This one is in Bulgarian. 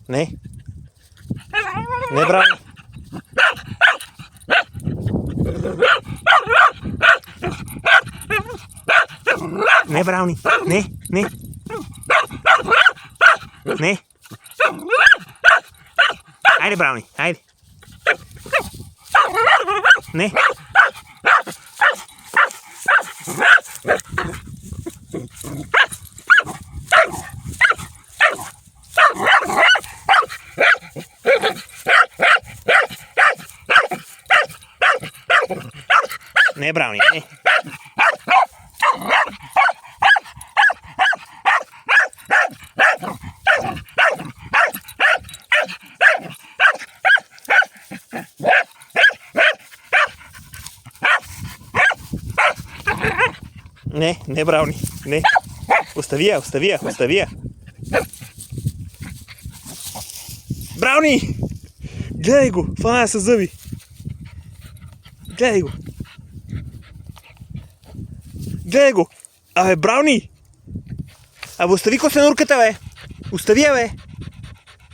Не. Не, Брауни. Не, Брауни. Не, не. Не. Айде, Брауни, айде. Не. Не, Брауни, не. Не, Брауни, не. Остави я. Брауни! Гледай го, фана с зъби. Гледай го. Абе, Брауни! Абе, остави косенурката, бе. Остави я, бе.